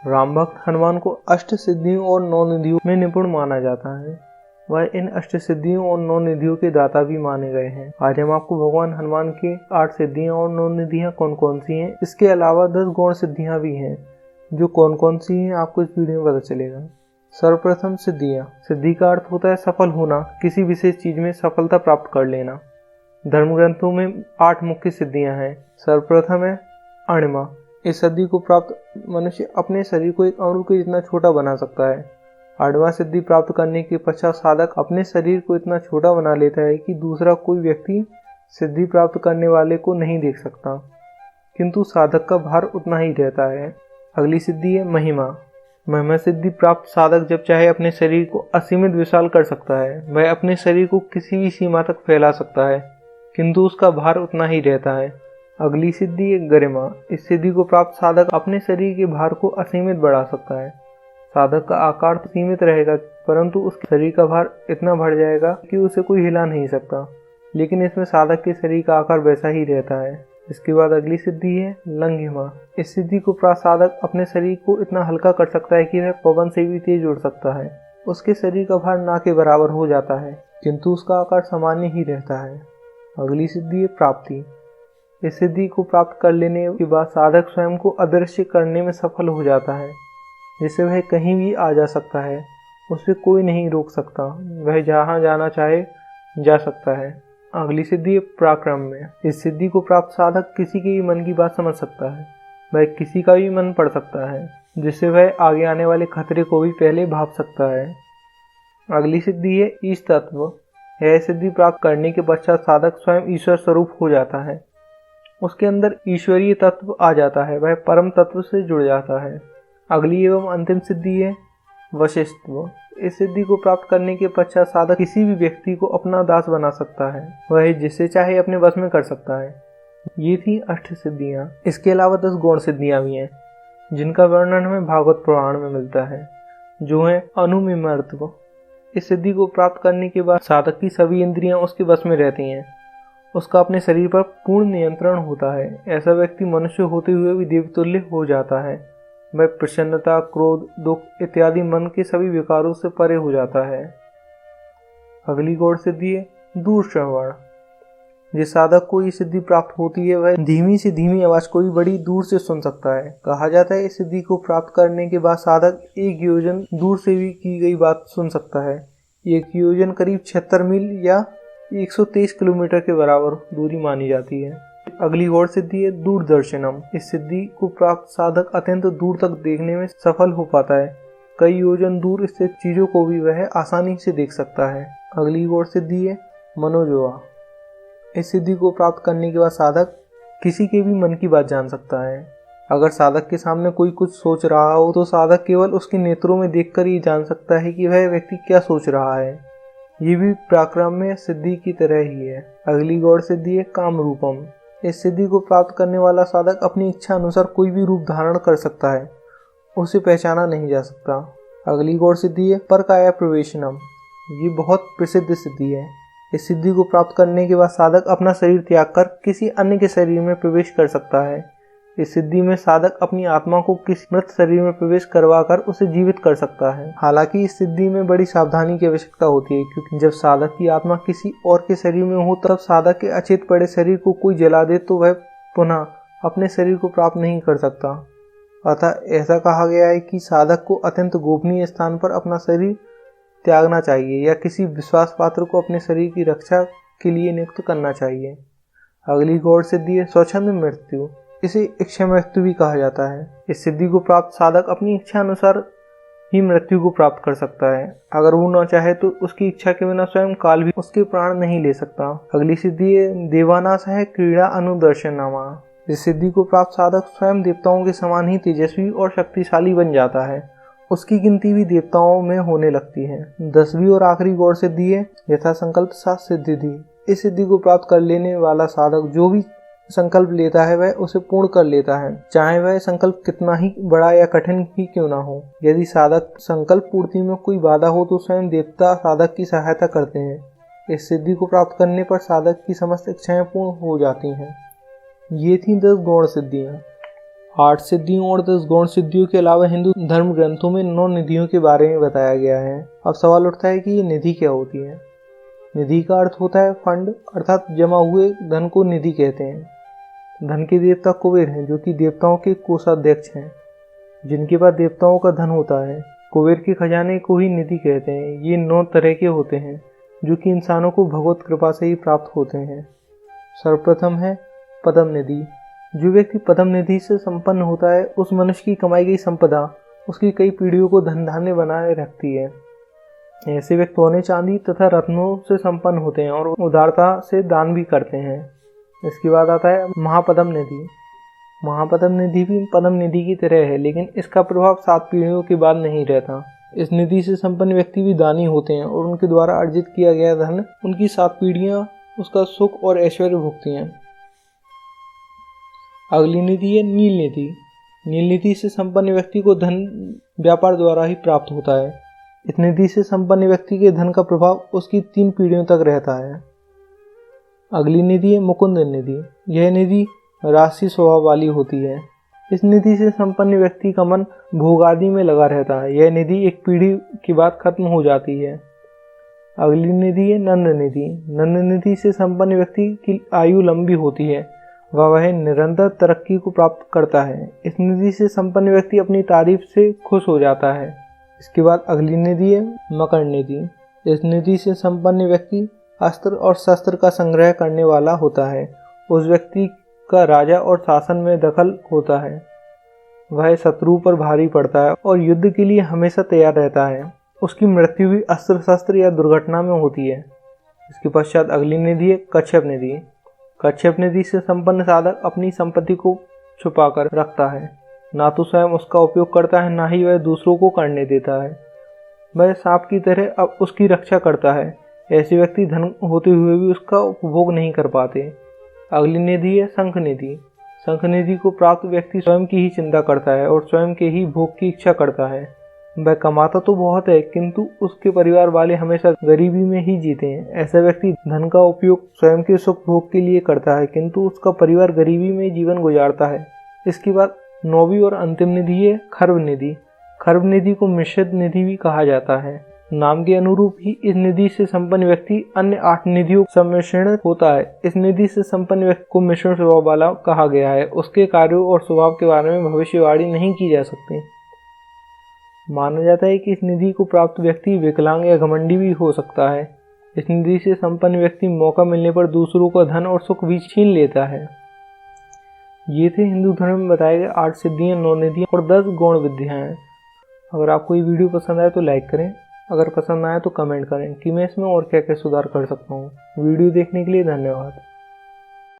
राम भक्त हनुमान को अष्ट सिद्धियों और 9 निधियों में निपुण माना जाता है। वह इन अष्ट सिद्धियों और 9 निधियों के दाता भी माने गए हैं। आज हम आपको भगवान हनुमान के 8 सिद्धियां और 9 निधियां कौन कौन सी हैं, इसके अलावा 10 गौण सिद्धियां भी हैं, जो कौन कौन सी हैं आपको इस वीडियो में पता चलेगा। सर्वप्रथम सिद्धियां। सिद्धि का अर्थ होता है सफल होना, किसी विशेष चीज में सफलता प्राप्त कर लेना। धर्म ग्रंथों में 8 मुख्य सिद्धियां हैं। सर्वप्रथम है अणिमा। इस सिद्धि को प्राप्त मनुष्य अपने शरीर को एक अणु के जितना छोटा बना सकता है। अणिमा सिद्धि प्राप्त करने के पश्चात साधक अपने शरीर को इतना छोटा बना लेता है कि दूसरा कोई व्यक्ति सिद्धि प्राप्त करने वाले को नहीं देख सकता, किंतु साधक का भार उतना ही रहता है। अगली सिद्धि है महिमा। महिमा सिद्धि प्राप्त साधक जब चाहे अपने शरीर को असीमित विशाल कर सकता है। वह अपने शरीर को किसी भी सीमा तक फैला सकता है, किंतु उसका भार उतना ही रहता है। अगली सिद्धि है गरिमा। इस सिद्धि को प्राप्त साधक अपने शरीर के भार को असीमित बढ़ा सकता है। साधक का आकार तो सीमित रहेगा, परंतु उसके शरीर का भार इतना बढ़ जाएगा कि उसे कोई हिला नहीं सकता, लेकिन इसमें साधक के शरीर का आकार वैसा ही रहता है। इसके बाद अगली सिद्धि है लंघिमा। इस सिद्धि को प्राप्त साधक अपने शरीर को इतना हल्का कर सकता है कि वह पवन से भी तेज उड़ सकता है। उसके शरीर का भार ना के बराबर हो जाता है, किंतु उसका आकार सामान्य ही रहता है। अगली सिद्धि है प्राप्ति। इस सिद्धि को प्राप्त कर लेने के बाद साधक स्वयं को अदृश्य करने में सफल हो जाता है, जिससे वह कहीं भी आ जा सकता है। उसे कोई नहीं रोक सकता, वह जहाँ जाना चाहे जा सकता है। अगली सिद्धि है पराक्रम्य। इस सिद्धि को प्राप्त साधक किसी के भी मन की बात समझ सकता है। वह किसी का भी मन पढ़ सकता है, जिससे वह आगे आने वाले खतरे को भी पहले भाप सकता है। अगली सिद्धि है ईश तत्व। यह सिद्धि प्राप्त करने के पश्चात साधक स्वयं ईश्वर स्वरूप हो जाता है। उसके अंदर ईश्वरीय तत्व आ जाता है, वह परम तत्व से जुड़ जाता है। अगली एवं अंतिम सिद्धि है वशिष्ठत्व। इस सिद्धि को प्राप्त करने के पश्चात साधक किसी भी व्यक्ति को अपना दास बना सकता है, वह जिसे चाहे अपने वश में कर सकता है। ये थी 8 सिद्धियां। इसके अलावा 10 गौण सिद्धियां भी हैं, जिनका वर्णन हमें भागवत पुराण में मिलता है, जो है अनुमिमर्त्व। इस सिद्धि को प्राप्त करने के बाद साधक की सभी इंद्रियां उसके वश में रहती हैं। उसका अपने शरीर पर पूर्ण नियंत्रण होता है। ऐसा व्यक्ति मनुष्य होते हुए भी देवतुल्य हो जाता है। वह प्रसन्नता, क्रोध, दुख इत्यादि मन के सभी विकारों से परे हो जाता है। अगली गौण सिद्धि है दूर श्रवण। जिस साधक को ये सिद्धि प्राप्त होती है, वह धीमी से धीमी आवाज को भी बड़ी दूर से सुन सकता है। कहा जाता है इस सिद्धि को प्राप्त करने के बाद साधक 1 योजन दूर से भी की गई बात सुन सकता है। 1 योजन करीब 76 मील या 123 किलोमीटर के बराबर दूरी मानी जाती है। अगली गौण सिद्धि है दूरदर्शनम। इस सिद्धि को प्राप्त साधक अत्यंत दूर तक देखने में सफल हो पाता है। कई योजन दूर स्थित चीजों को भी वह आसानी से देख सकता है। अगली गौण सिद्धि है मनोजवा। इस सिद्धि को प्राप्त करने के बाद साधक किसी के भी मन की बात जान सकता है। अगर साधक के सामने कोई कुछ सोच रहा हो तो साधक केवल उसके नेत्रों में देखकर ही जान सकता है कि वह व्यक्ति क्या सोच रहा है। ये भी पराक्रम्य सिद्धि की तरह ही है। अगली गौण सिद्धि है काम रूपम। इस सिद्धि को प्राप्त करने वाला साधक अपनी इच्छा अनुसार कोई भी रूप धारण कर सकता है, उसे पहचाना नहीं जा सकता। अगली गौण सिद्धि है परकाया प्रवेशनम। ये बहुत प्रसिद्ध सिद्धि है। इस सिद्धि को प्राप्त करने के बाद साधक अपना शरीर त्याग कर किसी अन्य के शरीर में प्रवेश कर सकता है। इस सिद्धि में साधक अपनी आत्मा को किसी मृत शरीर में प्रवेश करवाकर उसे जीवित कर सकता है। हालांकि इस सिद्धि में बड़ी सावधानी की आवश्यकता होती है, क्योंकि जब साधक की आत्मा किसी और के शरीर में हो तब साधक के अचेत पड़े शरीर को कोई जला दे तो वह पुनः अपने शरीर को प्राप्त नहीं कर सकता। अतः ऐसा कहा गया है कि साधक को अत्यंत गोपनीय स्थान पर अपना शरीर त्यागना चाहिए या किसी विश्वास पात्र को अपने शरीर की रक्षा के लिए नियुक्त करना चाहिए। अगली गौण सिद्धि है स्वच्छंद मृत्यु। इसे इच्छा मृत्यु भी कहा जाता है। इस सिद्धि को प्राप्त साधक अपनी इच्छा अनुसार ही मृत्यु को प्राप्त कर सकता है। अगर वो न चाहे तो उसकी इच्छा के बिना स्वयं काल भी उसके प्राण नहीं ले सकता। अगली सिद्धि है देवानाश है क्रीड़ा अनुदर्शनामा। इस सिद्धि को प्राप्त साधक स्वयं देवताओं के समान ही तेजस्वी और शक्तिशाली बन जाता है। उसकी गिनती भी देवताओं में होने लगती है। 10वीं और आखिरी गौण सिद्धि है यथा संकल्प सात सिद्धि। इस सिद्धि को प्राप्त कर लेने वाला साधक जो भी संकल्प लेता है वह उसे पूर्ण कर लेता है, चाहे वह संकल्प कितना ही बड़ा या कठिन ही क्यों ना हो। यदि साधक संकल्प पूर्ति में कोई बाधा हो तो स्वयं देवता साधक की सहायता करते हैं। इस सिद्धि को प्राप्त करने पर साधक की समस्त इच्छाएं पूर्ण हो जाती हैं। ये थी 10 गौण सिद्धियां। 8 सिद्धियों और 10 गौण सिद्धियों के अलावा हिंदू धर्म ग्रंथों में 9 निधियों के बारे में बताया गया है। अब सवाल उठता है कि ये निधि क्या होती है। निधि का अर्थ होता है फंड, अर्थात जमा हुए धन को निधि कहते हैं। धन के देवता कुबेर हैं, जो कि देवताओं के कोषाध्यक्ष हैं, जिनके पास देवताओं का धन होता है। कुबेर के खजाने को ही निधि कहते हैं। ये 9 तरह के होते हैं, जो कि इंसानों को भगवत कृपा से ही प्राप्त होते हैं। सर्वप्रथम है पद्म निधि। जो व्यक्ति पद्म निधि से संपन्न होता है, उस मनुष्य की कमाई गई संपदा उसकी कई पीढ़ियों को धन धान्य बनाए रखती है। ऐसे व्यक्ति सोने चांदी तथा रत्नों से संपन्न होते हैं और उदारता से दान भी करते हैं। इसके बाद आता है महापद्म निधि। महापद्म निधि भी पद्म निधि की तरह है, लेकिन इसका प्रभाव 7 पीढ़ियों के बाद नहीं रहता। इस निधि से संपन्न व्यक्ति भी दानी होते हैं और उनके द्वारा अर्जित किया गया धन उनकी 7 पीढ़ियां उसका सुख और ऐश्वर्य भोगती हैं। अगली निधि है नील निधि। नील निधि से संपन्न व्यक्ति को धन व्यापार द्वारा ही प्राप्त होता है। इस निधि से संपन्न व्यक्ति के धन का प्रभाव उसकी 3 पीढ़ियों तक रहता है। अगली निधि है मुकुंद निधि। यह निधि राशि स्वभाव वाली होती है। इस निधि से संपन्न व्यक्ति का मन भोग आदि में लगा रहता है। यह निधि एक पीढ़ी के बाद खत्म हो जाती है। अगली निधि है नंद निधि। नंद निधि से संपन्न व्यक्ति की आयु लंबी होती है, वह निरंतर तरक्की को प्राप्त करता है। इस निधि से संपन्न व्यक्ति अपनी तारीफ से खुश हो जाता है। इसके बाद अगली निधि है मकर निधि। इस निधि से संपन्न व्यक्ति अस्त्र और शस्त्र का संग्रह करने वाला होता है। उस व्यक्ति का राजा और शासन में दखल होता है। वह शत्रु पर भारी पड़ता है और युद्ध के लिए हमेशा तैयार रहता है। उसकी मृत्यु भी अस्त्र शस्त्र या दुर्घटना में होती है। इसके पश्चात अगली निधि है कच्छप निधि। कच्छप निधि से संपन्न साधक अपनी संपत्ति को छुपा कर रखता है। ना तो स्वयं उसका उपयोग करता है, ना ही वह दूसरों को करने देता है। वह सांप की तरह अब उसकी रक्षा करता है। ऐसे व्यक्ति धन होते हुए भी उसका उपभोग नहीं कर पाते। अगली निधि है शंख निधि। शंख निधि को प्राप्त व्यक्ति स्वयं की ही चिंता करता है और स्वयं के ही भोग की इच्छा करता है। वह कमाता तो बहुत है, किंतु उसके परिवार वाले हमेशा गरीबी में ही जीते हैं। ऐसा व्यक्ति धन का उपयोग स्वयं के सुख भोग के लिए करता है, किंतु उसका परिवार गरीबी में जीवन गुजारता है। इसके बाद 9वीं और अंतिम निधि है खर्व निधि। खर्व निधि को मिश्रित निधि भी कहा जाता है। नाम के अनुरूप ही इस निधि से संपन्न व्यक्ति अन्य 8 निधियों सम्मिश्रण होता है। इस निधि से संपन्न व्यक्ति को मिश्रण स्वभाव वाला कहा गया है। उसके कार्यों और स्वभाव के बारे में भविष्यवाणी नहीं की जा सकती। माना जाता है कि इस निधि को प्राप्त व्यक्ति विकलांग या घमंडी भी हो सकता है। इस निधि से संपन्न व्यक्ति मौका मिलने पर दूसरों का धन और सुख भी छीन लेता है। ये थे हिंदू धर्म में बताए गए 8 सिद्धियां, 9 निधियां और 10 गौण विद्याएं। अगर आपको ये वीडियो पसंद आए तो लाइक करें, अगर पसंद आए तो कमेंट करें कि मैं इसमें और क्या क्या सुधार कर सकता हूँ। वीडियो देखने के लिए धन्यवाद।